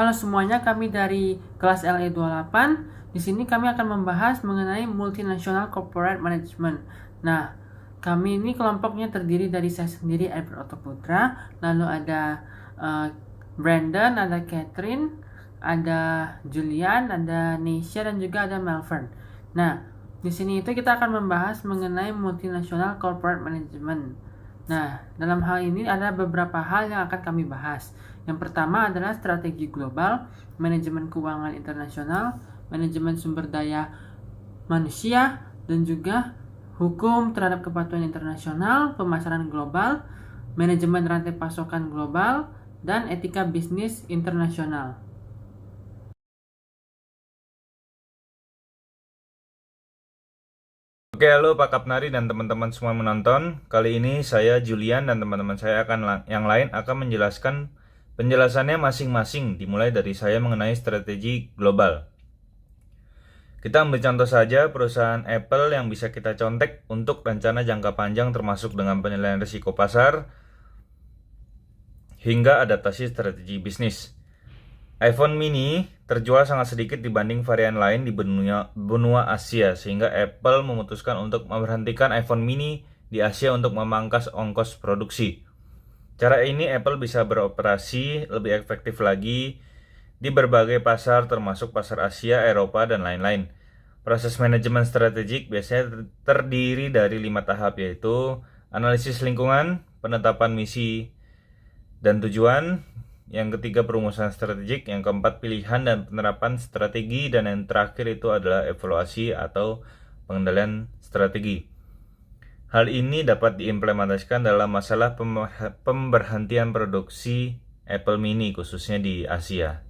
halo semuanya, kami dari kelas LE28. Di sini kami akan membahas mengenai Multinational Corporate Management. Nah, kami ini kelompoknya terdiri dari saya sendiri, Albert Otto Putra, lalu ada Brandon, ada Catherine, ada Julian, ada Neisha, dan juga ada Melvin. Nah, di sini itu kita akan membahas mengenai Multinational Corporate Management. Nah, dalam hal ini ada beberapa hal yang akan kami bahas. Yang pertama adalah strategi global, manajemen keuangan internasional, manajemen sumber daya manusia, dan juga hukum terhadap kepatuhan internasional, pemasaran global, manajemen rantai pasokan global, dan etika bisnis internasional. Oke, halo Pak Kapnari dan teman-teman semua menonton. Kali ini saya Julian dan teman-teman saya yang lain akan menjelaskan penjelasannya masing-masing, dimulai dari saya mengenai strategi global. Kita ambil contoh saja perusahaan Apple yang bisa kita contek untuk rencana jangka panjang termasuk dengan penilaian risiko pasar hingga adaptasi strategi bisnis. iPhone mini terjual sangat sedikit dibanding varian lain di benua Asia, sehingga Apple memutuskan untuk memberhentikan iPhone mini di Asia untuk memangkas ongkos produksi. Cara ini Apple bisa beroperasi lebih efektif lagi di berbagai pasar termasuk pasar Asia, Eropa, dan lain-lain. Proses manajemen strategik biasanya terdiri dari 5 tahap, yaitu analisis lingkungan, penetapan misi dan tujuan, yang ketiga perumusan strategik, yang keempat pilihan dan penerapan strategi, dan yang terakhir itu adalah evaluasi atau pengendalian strategi. Hal ini dapat diimplementasikan dalam masalah pemberhentian produksi Apple mini khususnya di Asia.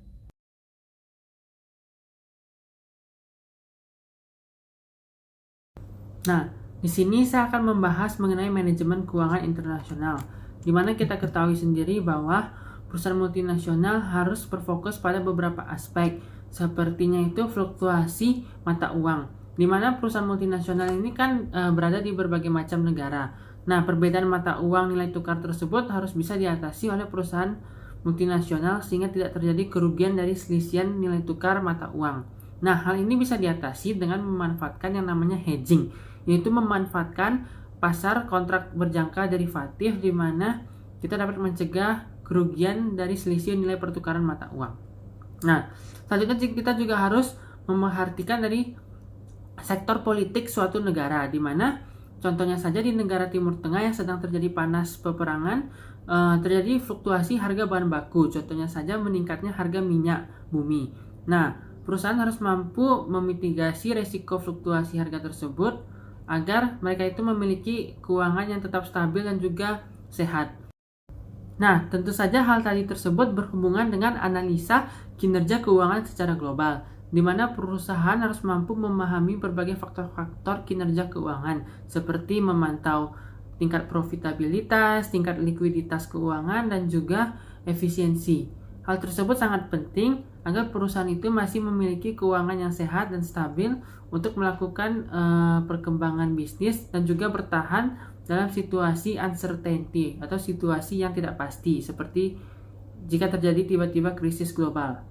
Nah, di sini saya akan membahas mengenai manajemen keuangan internasional, di mana kita ketahui sendiri bahwa perusahaan multinasional harus berfokus pada beberapa aspek, sepertinya itu fluktuasi mata uang, di mana perusahaan multinasional ini kan berada di berbagai macam negara. Nah, perbedaan mata uang nilai tukar tersebut harus bisa diatasi oleh perusahaan multinasional sehingga tidak terjadi kerugian dari selisihan nilai tukar mata uang. Nah, hal ini bisa diatasi dengan memanfaatkan yang namanya hedging, yaitu memanfaatkan pasar kontrak berjangka derivatif di mana kita dapat mencegah kerugian dari selisih nilai pertukaran mata uang. Nah, selanjutnya kita juga harus memperhatikan dari sektor politik suatu negara, di mana contohnya saja di negara Timur Tengah yang sedang terjadi panas peperangan, terjadi fluktuasi harga bahan baku, contohnya saja meningkatnya harga minyak bumi. Nah, perusahaan harus mampu memitigasi resiko fluktuasi harga tersebut agar mereka itu memiliki keuangan yang tetap stabil dan juga sehat. Nah, tentu saja hal tadi tersebut berhubungan dengan analisa kinerja keuangan secara global, di mana perusahaan harus mampu memahami berbagai faktor-faktor kinerja keuangan, seperti memantau tingkat profitabilitas, tingkat likuiditas keuangan, dan juga efisiensi. Hal tersebut sangat penting agar perusahaan itu masih memiliki keuangan yang sehat dan stabil untuk melakukan perkembangan bisnis dan juga bertahan dalam situasi uncertainty atau situasi yang tidak pasti, seperti jika terjadi tiba-tiba krisis global.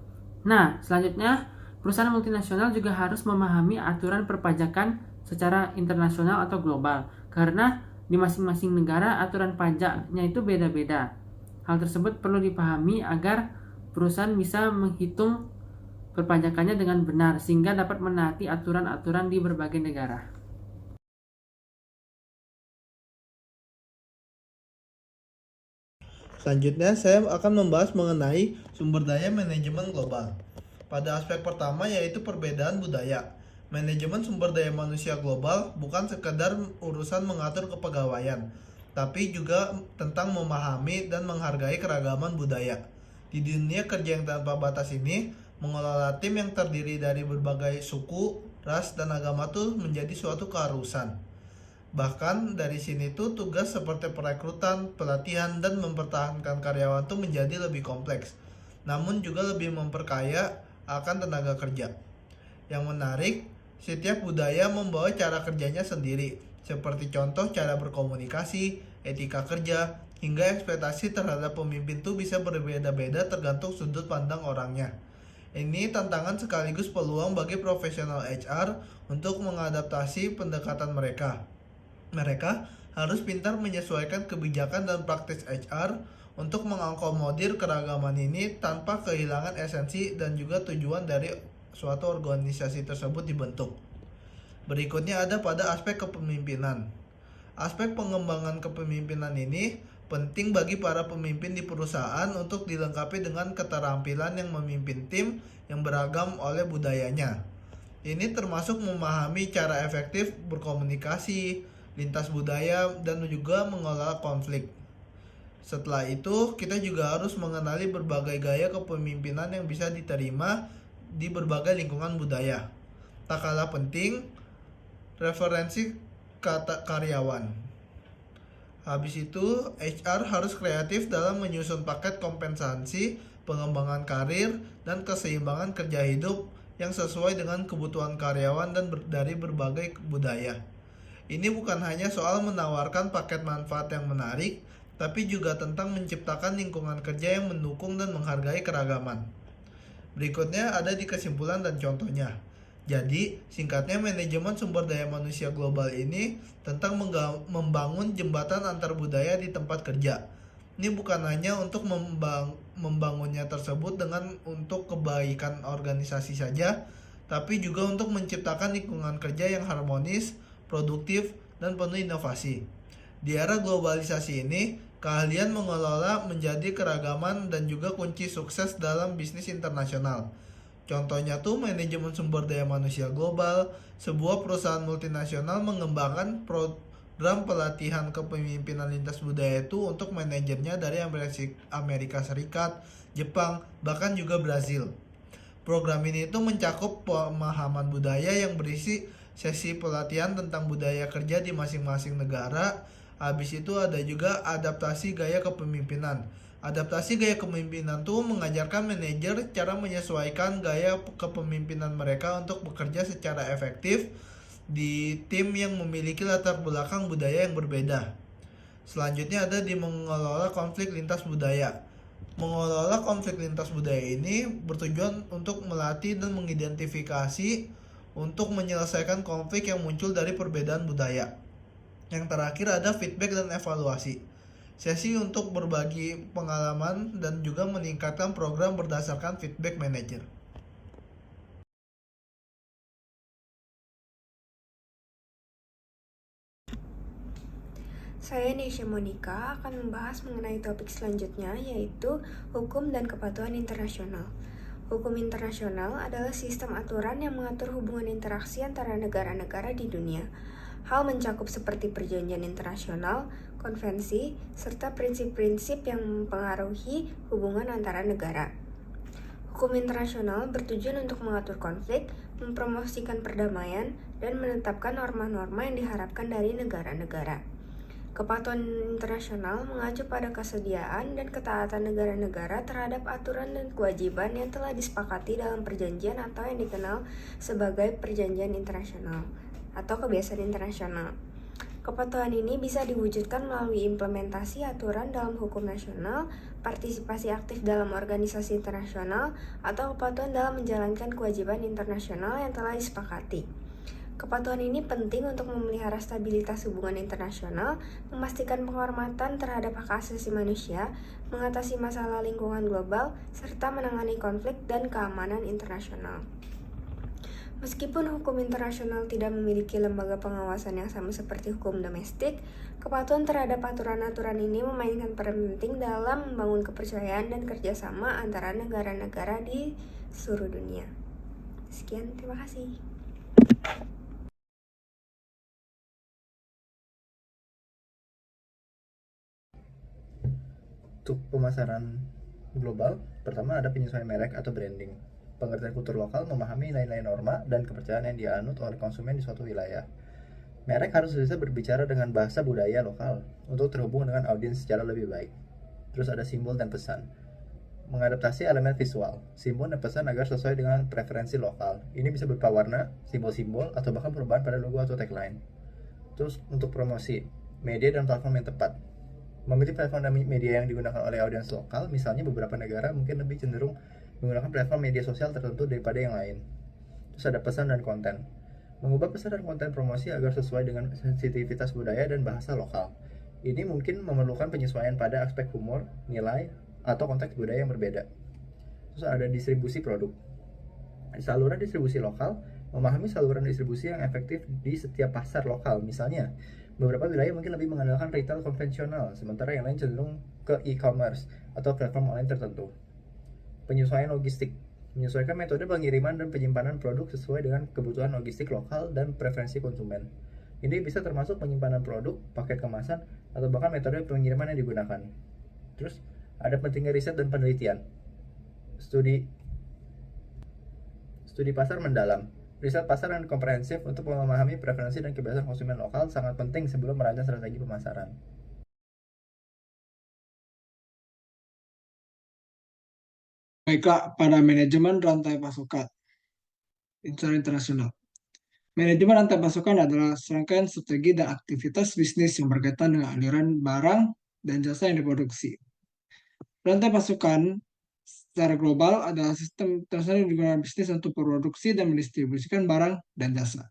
Nah, selanjutnya perusahaan multinasional juga harus memahami aturan perpajakan secara internasional atau global, karena di masing-masing negara aturan pajaknya itu beda-beda. Hal tersebut perlu dipahami agar perusahaan bisa menghitung perpajakannya dengan benar sehingga dapat menaati aturan-aturan di berbagai negara. Selanjutnya, saya akan membahas mengenai sumber daya manajemen global. Pada aspek pertama yaitu perbedaan budaya. Manajemen sumber daya manusia global bukan sekedar urusan mengatur kepegawaian, tapi juga tentang memahami dan menghargai keragaman budaya. Di dunia kerja yang tanpa batas ini, mengelola tim yang terdiri dari berbagai suku, ras, dan agama tuh menjadi suatu keharusan. Bahkan dari sini tuh tugas seperti perekrutan, pelatihan, dan mempertahankan karyawan tuh menjadi lebih kompleks, namun juga lebih memperkaya akan tenaga kerja. Yang menarik, setiap budaya membawa cara kerjanya sendiri, seperti contoh cara berkomunikasi, etika kerja, hingga ekspektasi terhadap pemimpin itu bisa berbeda-beda tergantung sudut pandang orangnya. Ini tantangan sekaligus peluang bagi profesional HR untuk mengadaptasi pendekatan mereka. Mereka harus pintar menyesuaikan kebijakan dan praktis HR untuk mengakomodir keragaman ini tanpa kehilangan esensi dan juga tujuan dari suatu organisasi tersebut dibentuk. Berikutnya ada pada aspek kepemimpinan. Aspek pengembangan kepemimpinan ini penting bagi para pemimpin di perusahaan untuk dilengkapi dengan keterampilan yang memimpin tim yang beragam oleh budayanya. Ini termasuk memahami cara efektif berkomunikasi, lintas budaya, dan juga mengelola konflik. Setelah itu, kita juga harus mengenali berbagai gaya kepemimpinan yang bisa diterima di berbagai lingkungan budaya. Tak kalah penting, referensi kata karyawan. Habis itu, HR harus kreatif dalam menyusun paket kompensasi, pengembangan karir, dan keseimbangan kerja hidup yang sesuai dengan kebutuhan karyawan dan dari berbagai budaya. Ini bukan hanya soal menawarkan paket manfaat yang menarik, tapi juga tentang menciptakan lingkungan kerja yang mendukung dan menghargai keragaman. Berikutnya ada di kesimpulan dan contohnya. Jadi, singkatnya manajemen sumber daya manusia global ini tentang membangun jembatan antar budaya di tempat kerja. Ini bukan hanya untuk membangunnya tersebut untuk kebaikan organisasi saja, tapi juga untuk menciptakan lingkungan kerja yang harmonis, produktif, dan penuh inovasi. Di era globalisasi ini, keahlian mengelola menjadi keragaman dan juga kunci sukses dalam bisnis internasional. Contohnya tuh manajemen sumber daya manusia global, sebuah perusahaan multinasional mengembangkan program pelatihan kepemimpinan lintas budaya itu untuk manajernya dari Amerika Serikat, Jepang, bahkan juga Brazil. Program ini itu mencakup pemahaman budaya yang berisi sesi pelatihan tentang budaya kerja di masing-masing negara. Habis itu ada juga adaptasi gaya kepemimpinan. Adaptasi gaya kepemimpinan itu mengajarkan manajer cara menyesuaikan gaya kepemimpinan mereka untuk bekerja secara efektif di tim yang memiliki latar belakang budaya yang berbeda. Selanjutnya ada di mengelola konflik lintas budaya. Mengelola konflik lintas budaya ini bertujuan untuk melatih dan mengidentifikasi untuk menyelesaikan konflik yang muncul dari perbedaan budaya. Yang terakhir ada feedback dan evaluasi. Sesi untuk berbagi pengalaman dan juga meningkatkan program berdasarkan feedback manager. Saya Nesya Monika akan membahas mengenai topik selanjutnya, yaitu hukum dan kepatuhan internasional. Hukum internasional adalah sistem aturan yang mengatur hubungan interaksi antara negara-negara di dunia. Hal mencakup seperti perjanjian internasional, konvensi, serta prinsip-prinsip yang mempengaruhi hubungan antara negara. Hukum internasional bertujuan untuk mengatur konflik, mempromosikan perdamaian, dan menetapkan norma-norma yang diharapkan dari negara-negara. Kepatuhan internasional mengacu pada kesediaan dan ketaatan negara-negara terhadap aturan dan kewajiban yang telah disepakati dalam perjanjian atau yang dikenal sebagai perjanjian internasional atau kebiasaan internasional. Kepatuhan ini bisa diwujudkan melalui implementasi aturan dalam hukum nasional, partisipasi aktif dalam organisasi internasional, atau kepatuhan dalam menjalankan kewajiban internasional yang telah disepakati. Kepatuhan ini penting untuk memelihara stabilitas hubungan internasional, memastikan penghormatan terhadap hak asasi manusia, mengatasi masalah lingkungan global, serta menangani konflik dan keamanan internasional. Meskipun hukum internasional tidak memiliki lembaga pengawasan yang sama seperti hukum domestik, kepatuhan terhadap aturan-aturan ini memainkan peran penting dalam membangun kepercayaan dan kerjasama antara negara-negara di seluruh dunia. Sekian, terima kasih. Untuk pemasaran global, pertama ada penyesuaian merek atau branding. Pengertian kultur lokal memahami nilai-nilai norma dan kepercayaan yang dianut oleh konsumen di suatu wilayah. Merek harus bisa berbicara dengan bahasa budaya lokal untuk terhubung dengan audiens secara lebih baik. Terus ada simbol dan pesan. Mengadaptasi elemen visual, simbol dan pesan agar sesuai dengan preferensi lokal. Ini bisa berupa warna, simbol-simbol, atau bahkan perubahan pada logo atau tagline. Terus untuk promosi, media dan platform yang tepat. Memilih platform dan media yang digunakan oleh audiens lokal, misalnya beberapa negara mungkin lebih cenderung menggunakan platform media sosial tertentu daripada yang lain. Terus ada pesan dan konten. Mengubah pesan dan konten promosi agar sesuai dengan sensitivitas budaya dan bahasa lokal. Ini mungkin memerlukan penyesuaian pada aspek humor, nilai, atau konteks budaya yang berbeda. Terus ada distribusi produk. Saluran distribusi lokal, memahami saluran distribusi yang efektif di setiap pasar lokal. Misalnya, beberapa wilayah mungkin lebih mengandalkan retail konvensional, sementara yang lain cenderung ke e-commerce atau platform online tertentu. Penyesuaian logistik. Menyesuaikan metode pengiriman dan penyimpanan produk sesuai dengan kebutuhan logistik lokal dan preferensi konsumen. Ini bisa termasuk penyimpanan produk, paket kemasan, atau bahkan metode pengiriman yang digunakan. Terus, ada pentingnya riset dan penelitian. Studi pasar mendalam. Riset pasar yang komprehensif untuk memahami preferensi dan kebiasaan konsumen lokal sangat penting sebelum merancang strategi pemasaran. Baiklah, pada manajemen rantai pasokan secara internasional. Manajemen rantai pasokan adalah serangkaian strategi dan aktivitas bisnis yang berkaitan dengan aliran barang dan jasa yang diproduksi. Rantai pasokan secara global adalah sistem internasional yang digunakan bisnis untuk produksi dan mendistribusikan barang dan jasa.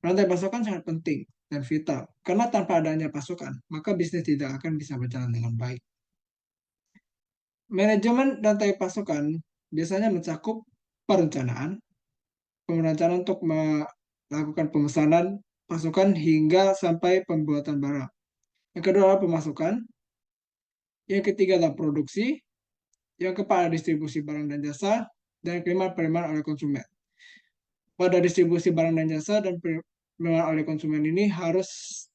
Rantai pasokan sangat penting dan vital, karena tanpa adanya pasokan, maka bisnis tidak akan bisa berjalan dengan baik. Manajemen rantai pasokan biasanya mencakup perencanaan untuk melakukan pemesanan pasokan hingga sampai pembuatan barang. Yang kedua adalah pemasukan. Yang ketiga adalah produksi. Yang keempat adalah distribusi barang dan jasa. Dan yang kelima penerimaan oleh konsumen. Pada distribusi barang dan jasa dan penerimaan oleh konsumen ini harus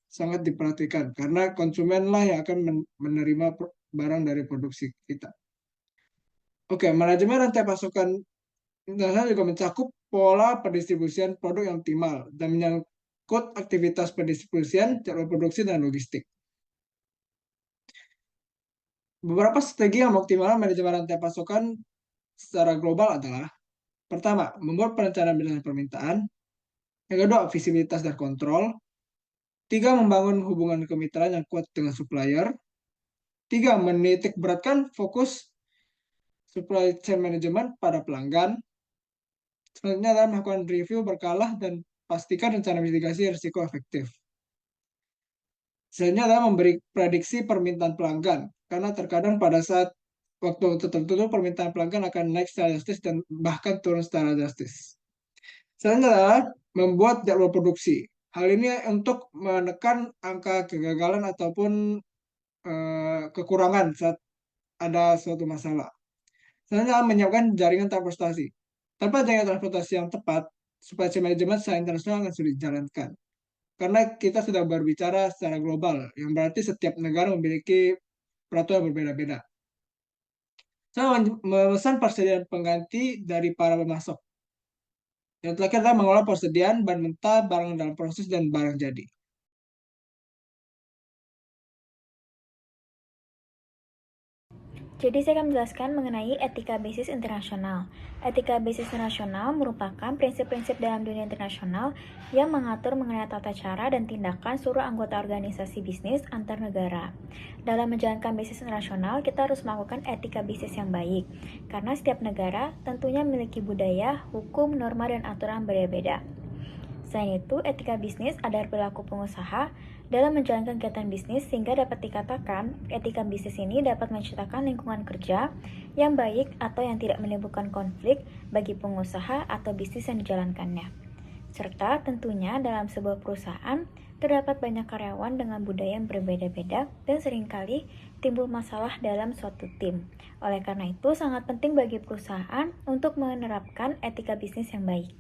sangat diperhatikan karena konsumenlah yang akan menerima barang dari produksi kita. Oke, manajemen rantai pasokan internasional juga mencakup pola pendistribusian produk yang optimal dan menyangkut aktivitas pendistribusian, jadwal produksi, dan logistik. Beberapa strategi yang mengoptimalkan manajemen rantai pasokan secara global adalah: pertama, membuat perencanaan berdasarkan permintaan. Yang kedua, visibilitas dan kontrol. 3, membangun hubungan kemitraan yang kuat dengan supplier. 3, menitik beratkan fokus supply chain management pada pelanggan. Selanjutnya adalah melakukan review berkala dan pastikan rencana mitigasi risiko efektif. Selanjutnya adalah memberi prediksi permintaan pelanggan, karena terkadang pada saat waktu tertentu permintaan pelanggan akan naik secara drastis dan bahkan turun secara drastis. Selanjutnya adalah membuat jadwal produksi. Hal ini untuk menekan angka kegagalan ataupun kekurangan saat ada suatu masalah. Selanjutnya menyiapkan jaringan transportasi. Tanpa jaringan transportasi yang tepat, supply chain management secara internasional akan sulit dijalankan. Karena kita sudah berbicara secara global, yang berarti setiap negara memiliki peraturan berbeda-beda. Saya memesan persediaan pengganti dari para pemasok. Yang terakhir adalah mengelola persediaan bahan mentah, barang dalam proses, dan barang jadi. Jadi saya akan menjelaskan mengenai etika bisnis internasional. Etika bisnis internasional merupakan prinsip-prinsip dalam dunia internasional yang mengatur mengenai tata cara dan tindakan seluruh anggota organisasi bisnis antar negara. Dalam menjalankan bisnis internasional, kita harus melakukan etika bisnis yang baik, karena setiap negara tentunya memiliki budaya, hukum, norma, dan aturan berbeda-beda. Selain itu, etika bisnis adalah perilaku pengusaha dalam menjalankan kegiatan bisnis sehingga dapat dikatakan etika bisnis ini dapat menciptakan lingkungan kerja yang baik atau yang tidak menimbulkan konflik bagi pengusaha atau bisnis yang dijalankannya. Serta tentunya dalam sebuah perusahaan terdapat banyak karyawan dengan budaya yang berbeda-beda dan seringkali timbul masalah dalam suatu tim. Oleh karena itu sangat penting bagi perusahaan untuk menerapkan etika bisnis yang baik.